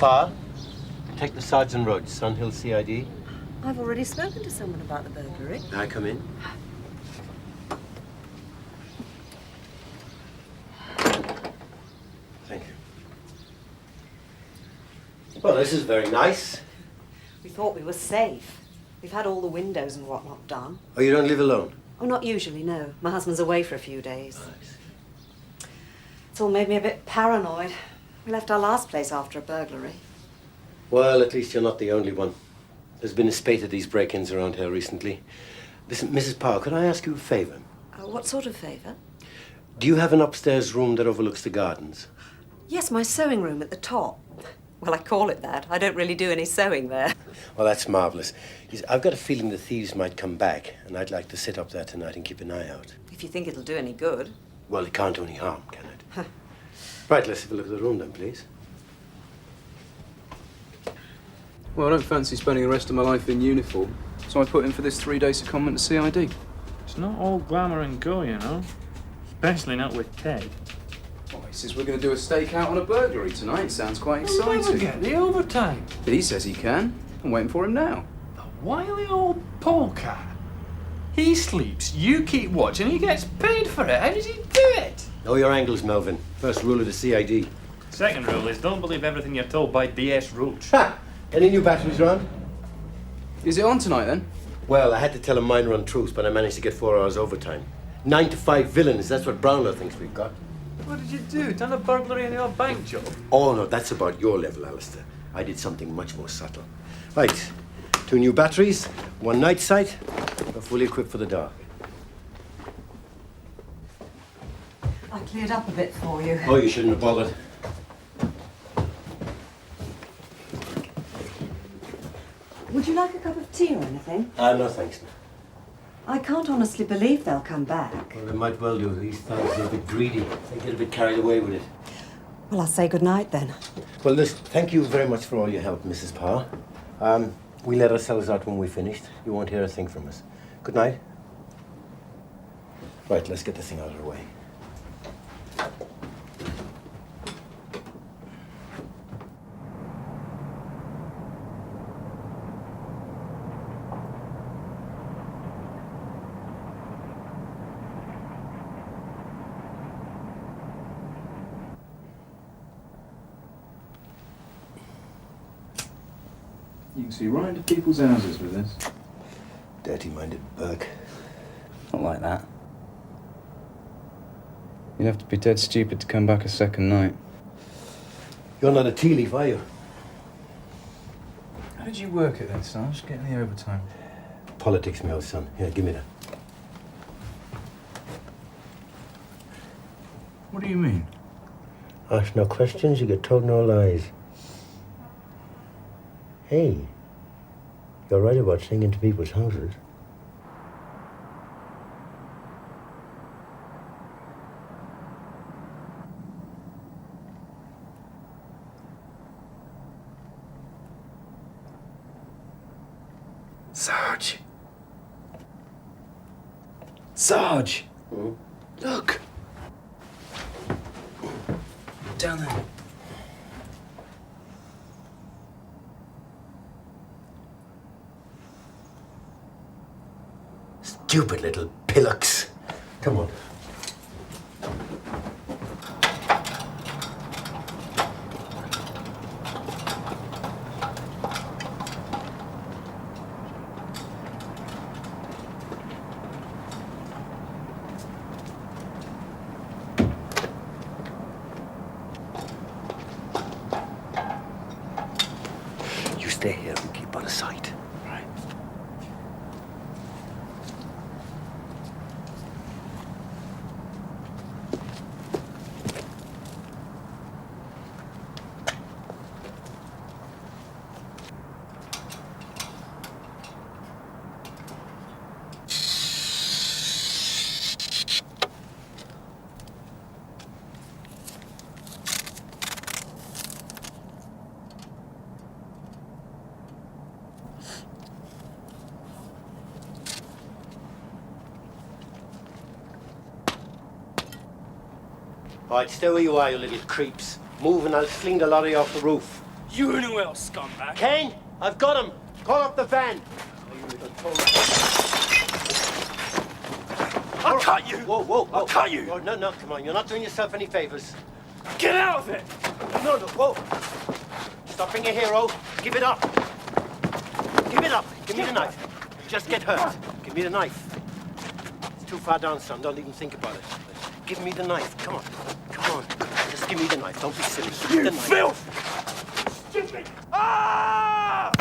Parr, Detective Sergeant Roach, Sunhill CID. I've already spoken to someone about the burglary. May I come in? Thank you. Well, this is very nice. We thought we were safe. We've had all the windows and whatnot done. Oh, you don't live alone? Oh, not usually, no. My husband's away for a few days. Oh, I see. It's all made me a bit paranoid. We left our last place after a burglary. Well, at least you're not the only one. There's been a spate of these break-ins around here recently. Listen, Mrs. Parr, could I ask you a favour? What sort of favour? Do you have an upstairs room that overlooks the gardens? Yes, my sewing room at the top. Well, I call it that. I don't really do any sewing there. Well, that's marvellous. I've got a feeling the thieves might come back, and I'd like to sit up there tonight and keep an eye out. If you think it'll do any good. Well, it can't do any harm, can it? Right, let's have a look at the room then, please. Well, I don't fancy spending the rest of my life in uniform, so I put in for this 3-day secondment to CID. It's not all glamour and go, you know. Especially not with Ted. Oh, he says we're going to do a stakeout on a burglary tonight. Sounds quite We'll exciting. never get the overtime. He says he can. I'm waiting for him now. The wily old polecat. He sleeps, you keep watching, he gets paid for it. How does he do it? Know your angles, Melvin. First rule of the CID. Second rule is don't believe everything you're told by DS Roach. Ha! Any new batteries round? Is it on tonight, then? Well, I had to tell a minor untruth, but I managed to get 4 hours overtime. 9 to 5 villains, that's what Brownlow thinks we've got. What did you do? Done a burglary in your bank job? Oh, no, that's about your level, Alistair. I did something much more subtle. Right, 2 new batteries, 1 night sight. We're fully equipped for the dark. I cleared up a bit for you. Oh, you shouldn't have bothered. Would you like a cup of tea or anything? No thanks. I can't honestly believe they'll come back. Well, they might well do. These fellas are a bit greedy. They get a bit carried away with it. Well, I'll say good night then. Well, listen, thank you very much for all your help, Mrs. Parr. We let ourselves out when we finished. You won't hear a thing from us. Good night. Right, let's get this thing out of the way. You can see right into people's houses with this. Dirty-minded bug. Not like that. You'd have to be dead stupid to come back a second night. You're not a tea leaf, are you? How did you work it then, Sarge? Getting the overtime? Politics, my old son. Here, give me that. What do you mean? Ask no questions, you get told no lies. Hey, you're right about seeing into people's houses. Sarge. Sarge! Look! Down there. Stupid little pillocks. Come on. You stay here and keep out of sight. Right. All right, stay where you are, you little creeps. Move and I'll sling the lot of you off the roof. You and who else, scumbag? Kane, I've got him. Call up the van. I'll cut you! Whoa, whoa, whoa. I'll cut you! Oh, no, come on. You're not doing yourself any favors. Get out of it! No, whoa. Stop being a hero. Give it up. Give it up. Give me the knife. Just get hurt. Give me the knife. It's too far down, son. Don't even think about it. Give me the knife. Come on. Come on. Just give me the knife. Don't be silly. Give me You the knife. filth! Stupid! Ah!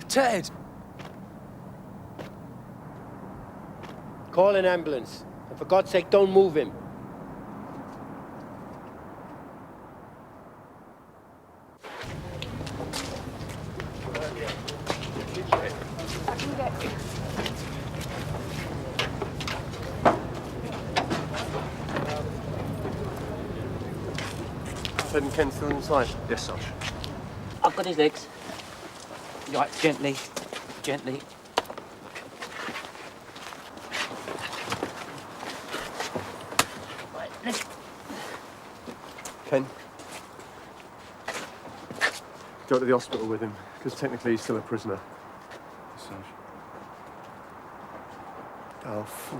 Ted! Call an ambulance. And for God's sake, don't move him. Ted and Ken still inside? Yes, Sarge. I've got his legs. Right, gently, gently. Right, let's... Ken? Go to the hospital with him, because technically he's still a prisoner. Yes, Sarge. Oh, fool.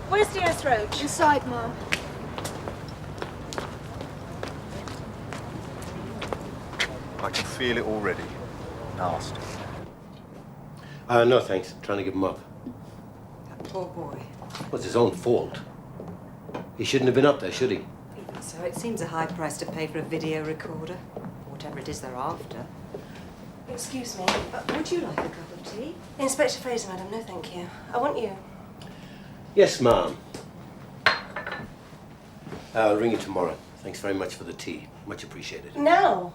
Where's DS Roach? Inside, Mum. I can feel it already. Nasty. No, thanks. I'm trying to give him up. That poor boy. Well, it's his own fault. He shouldn't have been up there, should he? Even so, it seems a high price to pay for a video recorder. Or whatever it is they're after. Excuse me. Would you like a cup of tea? Inspector Fraser, madam, no thank you. I want you. Yes, ma'am. I'll ring you tomorrow. Thanks very much for the tea. Much appreciated. Now.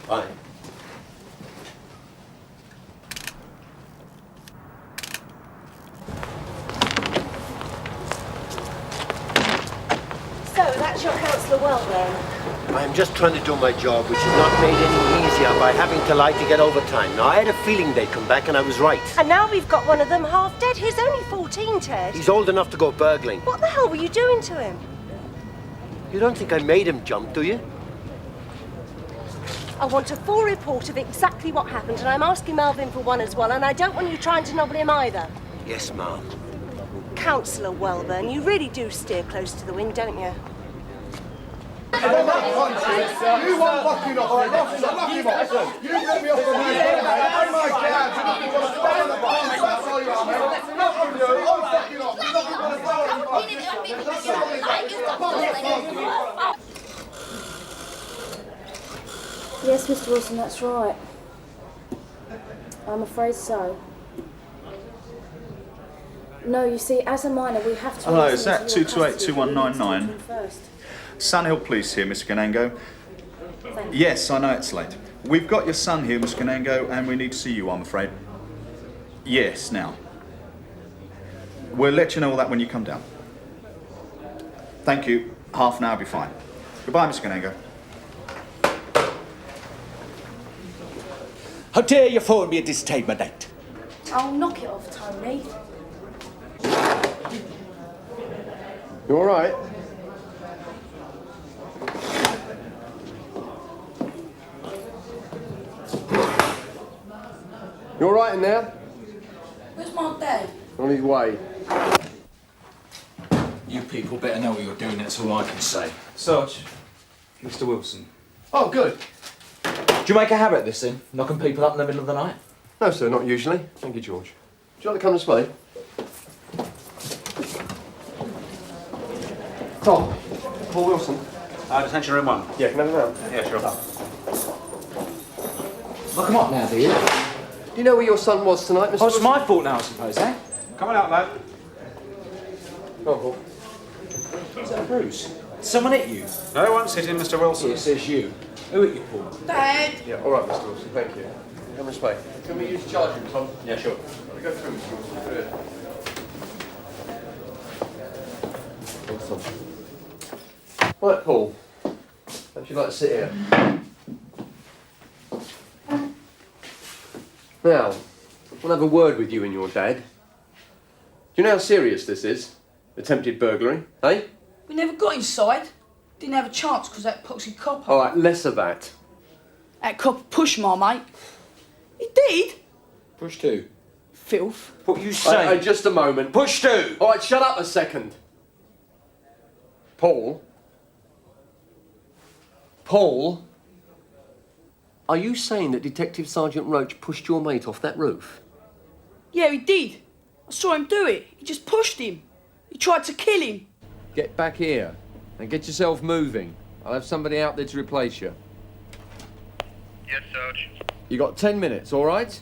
Bye. So, that's your Councillor Wellburn. I'm just trying to do my job, which is not made any easier by having to lie to get overtime. Now, I had a feeling they'd come back, and I was right. And now we've got one of them half dead. He's only 14, Ted. He's old enough to go burgling. What the hell were you doing to him? You don't think I made him jump, do you? I want a full report of exactly what happened, and I'm asking Melvin for one as well, and I don't want you trying to nobble him either. Yes, ma'am. Councillor Wellburn, you really do steer close to the wind, don't you? You want locking off? Lock him off. You let me off the main. Oh my God! You want to stand on the box? That's all you are, mate. Not on you. I'm fucking off. You're not going to stand on the box. Yes, Mr. Wilson, that's right. I'm afraid so. No, you see, as a minor, we have to... Hello, is that 228-2199? Sunhill Police here, Mr. Ganango. Yes, I know it's late. We've got your son here, Mr. Ganango, and we need to see you, I'm afraid. Yes, now. We'll let you know all that when you come down. Thank you. Half an hour will be fine. Goodbye, Mr. Ganango. How dare you phone me at this time of night? I'll knock it off, Tony. You all right? You all right in there? Where's my dad? On his way. You people better know what you're doing, that's all I can say. Sarge, Mr. Wilson. Oh, good. Do you make a habit of this then? Knocking people up in the middle of the night? No, sir, not usually. Thank you, George. Would you like to come this way? Tom, Paul Wilson. Detention room 1. Yeah, can I have him out? Yeah, sure. Lock him up now, do you? Do you know where your son was tonight, Mr. Oh, it's Wilson? my fault now, I suppose, eh? Come on out, lad. Go on, Paul. Is that a bruise? Did someone hit you? No one's hitting Mr. Wilson. It says you. Who hit you, Paul? Dad! Yeah, all right, Mr. Wilson, thank you. Come this way. Can we use charging, Tom? Yeah, sure. Go through, Mr. Wilson. Right, Paul. How'd you like to sit here? Now, I'll have a word with you and your dad. Do you know how serious this is? Attempted burglary, eh? We never got inside. Didn't have a chance because that poxy copper. All right, less of that. That copper pushed my mate. He did. Push two. Filth. What you say? Just a moment. Push two! All right, shut up a second. Paul? Paul? Are you saying that Detective Sergeant Roach pushed your mate off that roof? Yeah, he did. I saw him do it. He just pushed him. He tried to kill him. Get back here and get yourself moving. I'll have somebody out there to replace you. Yes, Sarge. You got 10 minutes, all right?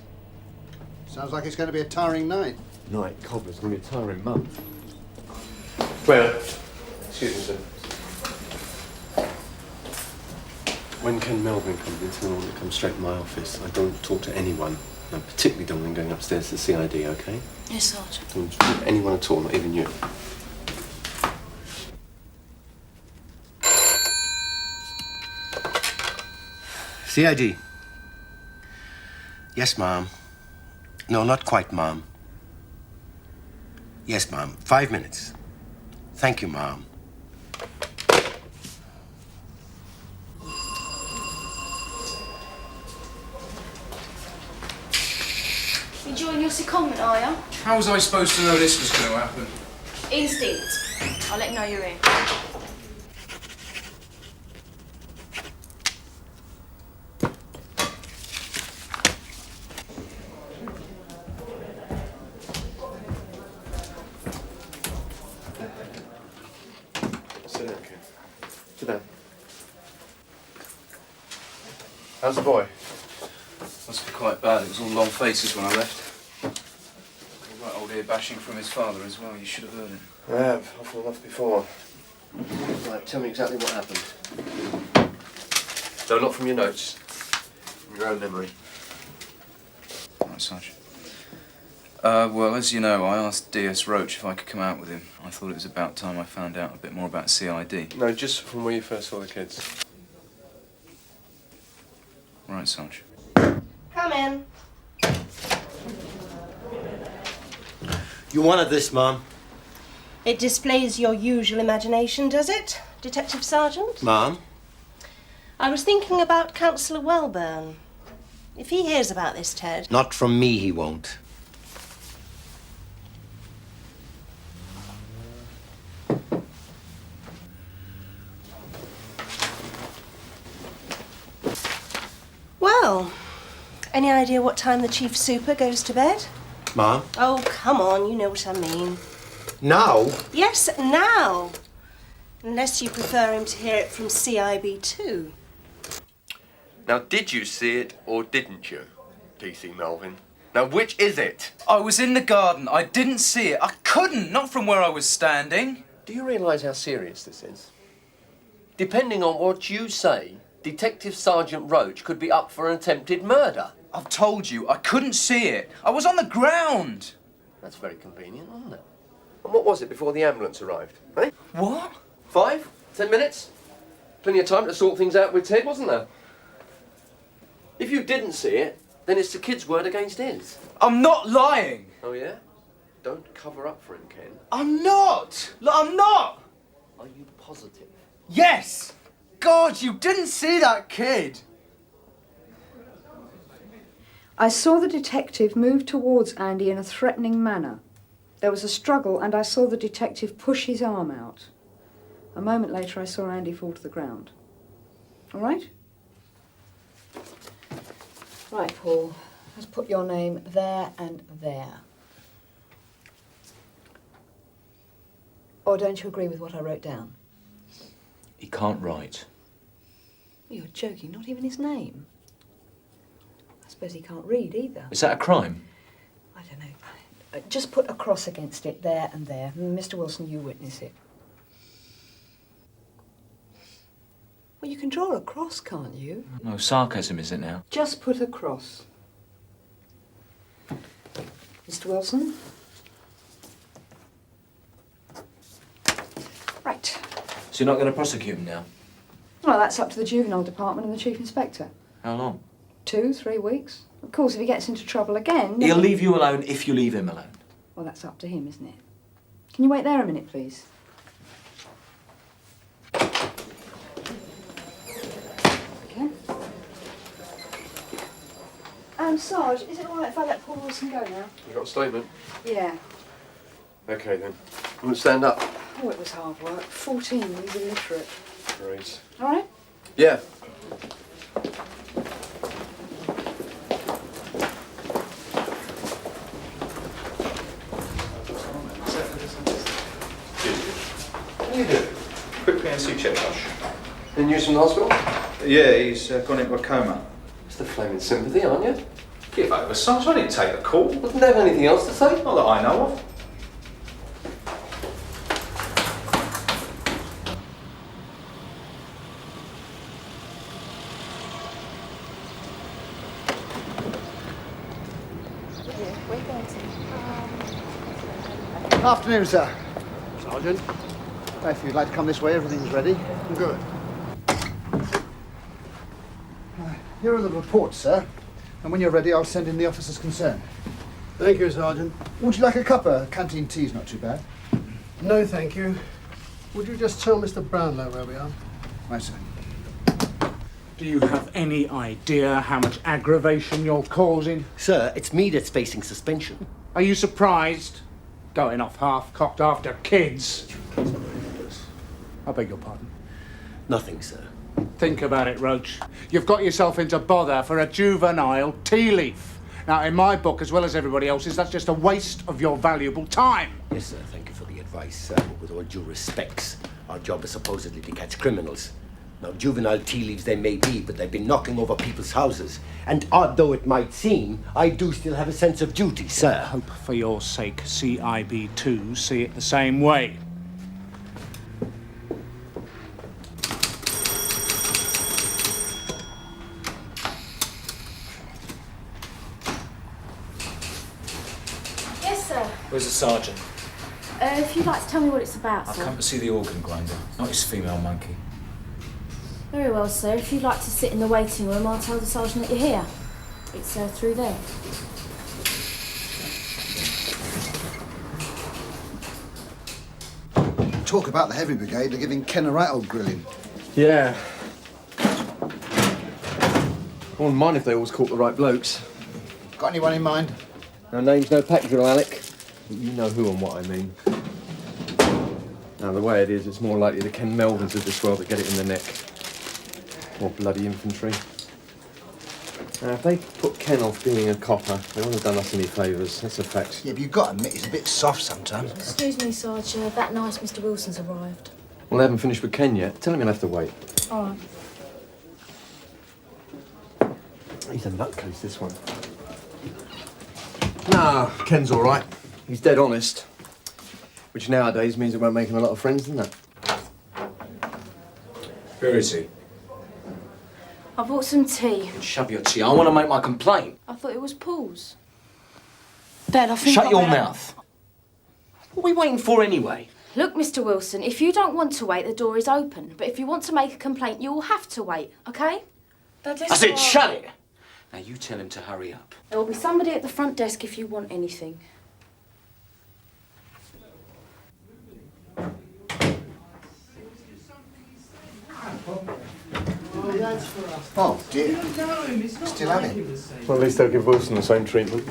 Sounds like it's going to be a tiring night. Night, cobbler's going to be a tiring month. Well, excuse me, sir. When Ken Melvin comes in, tell him to come straight to my office. I don't talk to anyone. I particularly don't want him going upstairs to the CID, OK? Yes, Sarge. Don't talk to anyone at all, not even you. CID. Yes, Mom. No, not quite, Mom. Yes, Mom. 5 minutes. Thank you, Mom. Enjoying your secondment, are you? How was I supposed to know this was going to happen? Instinct. I'll let you know you're in. Sit down, Ken. Sit down. How's the boy? Must be quite bad. It was all long faces when I left. Right old ear bashing from his father as well. You should have heard it. I have, often enough before. Right, tell me exactly what happened. No, not from your notes. From your own memory. Right, Sarge. Well, as you know, I asked DS Roach if I could come out with him. I thought it was about time I found out a bit more about CID. No, just from where you first saw the kids. Right, Sarge. Come in. You wanted this, Mom. It displays your usual imagination, does it, Detective Sergeant? Mom? I was thinking about Councillor Welburn. If he hears about this, Ted... Not from me, he won't. Well, any idea what time the Chief Super goes to bed? Mom? Oh, come on, you know what I mean. Now? Yes, now. Unless you prefer him to hear it from CIB too. Now, did you see it or didn't you, DC Melvin? Now, which is it? I was in the garden. I didn't see it. I couldn't, not from where I was standing. Do you realise how serious this is? Depending on what you say, Detective Sergeant Roach could be up for an attempted murder. I've told you, I couldn't see it. I was on the ground. That's very convenient, wasn't it? And what was it before the ambulance arrived, eh? What? 5? 10 minutes? Plenty of time to sort things out with Ted, wasn't there? If you didn't see it, then it's the kid's word against his. I'm not lying. Oh, yeah? Don't cover up for him, Ken. I'm not. I'm not. Are you positive? Yes. God, you didn't see that kid. I saw the detective move towards Andy in a threatening manner. There was a struggle and I saw the detective push his arm out. A moment later I saw Andy fall to the ground. All right? Right, Paul. Let's put your name there and there. Or don't you agree with what I wrote down? He can't write. You're joking, not even his name. I suppose he can't read either. Is that a crime? I don't know. Just put a cross against it, there and there. Mr. Wilson, you witness it. Well, you can draw a cross, can't you? No, sarcasm is it now? Just put a cross. Mr. Wilson. Right. So you're not going to prosecute him now? Well, that's up to the juvenile department and the chief inspector. How long? 2, 3 weeks. Of course, if he gets into trouble again... He'll leave you alone if you leave him alone. Well, that's up to him, isn't it? Can you wait there a minute, please? Okay. Sarge, is it all right if I let Paul Wilson go now? You got a statement? Yeah. Okay then. I'm going to stand up. Oh, it was hard work. 14, he's illiterate. Great. All right? Yeah. What are you doing? Quick PNC check, Josh. The news from the hospital? Yeah, he's gone into a coma. It's the flaming sympathy, aren't you? Give over, Sarge. I didn't take the call. Doesn't they have anything else to say? Not that I know of. Afternoon, sir. Sergeant. If you'd like to come this way, everything's ready. Good. Here are the reports, sir. And when you're ready, I'll send in the officers concerned. Thank you, Sergeant. Would you like a cuppa? Canteen tea's not too bad. No, thank you. Would you just tell Mr. Brownlow where we are? Right, sir. Do you have any idea how much aggravation you're causing? Sir, it's me that's facing suspension. Are you surprised? Going off half-cocked after kids. I beg your pardon. Nothing, sir. Think about it, Roach. You've got yourself into bother for a juvenile tea leaf. Now, in my book, as well as everybody else's, that's just a waste of your valuable time. Yes, sir. Thank you for the advice, sir. But with all due respects, our job is supposedly to catch criminals. Now, juvenile tea leaves they may be, but they've been knocking over people's houses. And odd though it might seem, I do still have a sense of duty, sir. I hope for your sake CIB2 see it the same way. Yes, sir. Where's the sergeant? If you'd like to tell me what it's about, I've sir. come to see the organ grinder, not his female monkey. Very well, sir. If you'd like to sit in the waiting room, I'll tell the sergeant that you're here. It's through there. Talk about the heavy brigade, they're giving Ken a right old grilling. Yeah. I wouldn't mind if they always caught the right blokes. Got anyone in mind? No names, no pack drill, Alec. But you know who and what I mean. Now, the way it is, it's more likely the Ken Melvins of this world that get it in the neck. Or bloody infantry. Now, if they put Ken off being a copper, they won't have done us any favours. That's a fact. Yeah, but you've got to admit, he's a bit soft sometimes. Excuse me, Sarge. That nice Mr. Wilson's arrived. Well, they haven't finished with Ken yet. Tell him he'll have to wait. All right. He's a nutcase, this one. Nah, Ken's all right. He's dead honest. Which nowadays means it won't make him a lot of friends, doesn't it? Where is he? I bought some tea. Shove your tea. I want to make my complaint. I thought it was Paul's. Dad, I think Shut I your better- mouth. What are we waiting for anyway? Look, Mr. Wilson, if you don't want to wait, the door is open. But if you want to make a complaint, you will have to wait, OK? Dad, I said shut it! Now you tell him to hurry up. There will be somebody at the front desk if you want anything. Oh, dear. Still having? Well, at least they'll give Wilson the same treatment.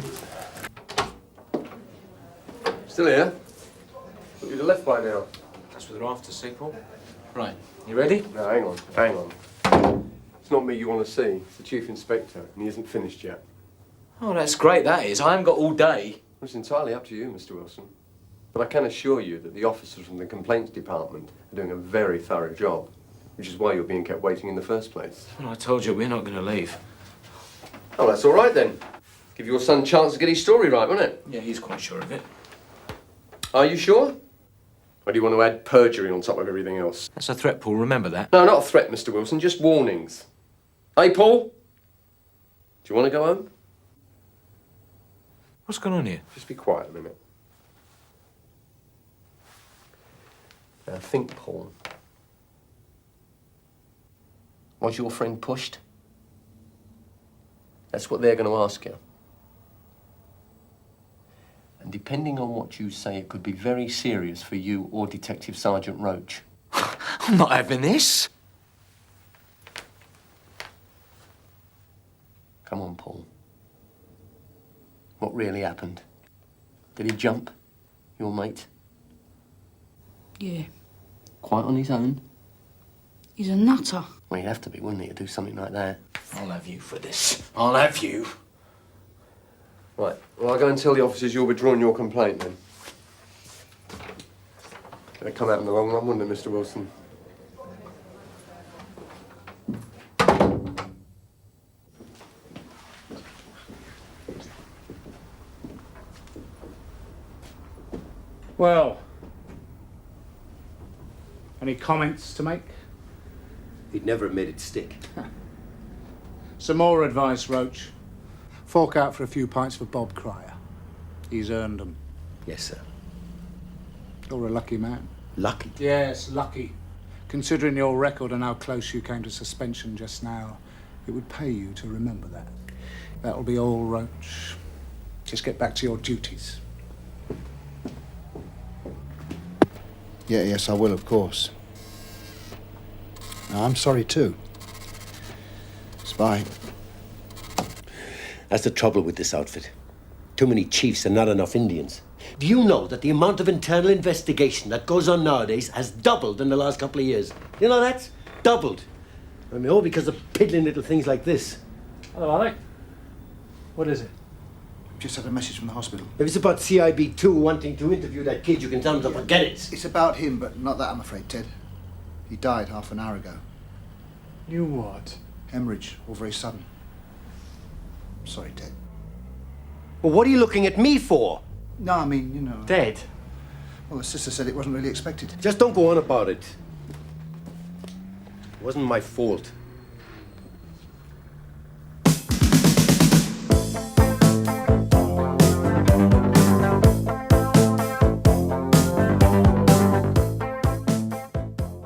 Still here? Thought you'd have left by now. That's what they're after, see, Paul? Right, you ready? No, hang on. It's not me you want to see. It's the Chief Inspector, and he isn't finished yet. Oh, that's great, that is. I haven't got all day. It's entirely up to you, Mr. Wilson. But I can assure you that the officers from the Complaints Department are doing a very thorough job, which is why you're being kept waiting in the first place. Well, I told you, we're not going to leave. Oh, that's all right then. Give your son a chance to get his story right, won't it? Yeah, he's quite sure of it. Are you sure? Or do you want to add perjury on top of everything else? That's a threat, Paul, remember that. No, not a threat, Mr. Wilson, just warnings. Hey, Paul? Do you want to go home? What's going on here? Just be quiet a minute. Now think, Paul. Was your friend pushed? That's what they're going to ask you. And depending on what you say, it could be very serious for you or Detective Sergeant Roach. I'm not having this. Come on, Paul. What really happened? Did he jump, your mate? Yeah. Quite on his own? He's a nutter. Well, he'd have to be, wouldn't he, to do something like that? I'll have you for this. I'll have you. Right. Well, I'll go and tell the officers you're withdrawing your complaint, then. It'd come out in the long run, wouldn't it, Mr. Wilson? Well, any comments to make? He'd never have made it stick. Some more advice, Roach. Fork out for a few pints for Bob Cryer. He's earned them. Yes, sir. You're a lucky man. Lucky? Yes, lucky. Considering your record and how close you came to suspension just now, it would pay you to remember that. That'll be all, Roach. Just get back to your duties. Yeah, yes, I will, of course. No, I'm sorry, too. Spy. That's the trouble with this outfit. Too many chiefs and not enough Indians. Do you know that the amount of internal investigation that goes on nowadays has doubled in the last couple of years? You know that? Doubled. I mean, all because of piddling little things like this. Hello, Alec. What is it? Just had a message from the hospital. If it's about CIB2 wanting to interview that kid, you can tell them to forget it. It's about him, but not that, I'm afraid, Ted. He died half an hour ago. You what? Hemorrhage, all very sudden. Sorry, Ted. Well, what are you looking at me for? No, I mean, you know... Dead? Well, the sister said it wasn't really expected. Just don't go on about it. It wasn't my fault.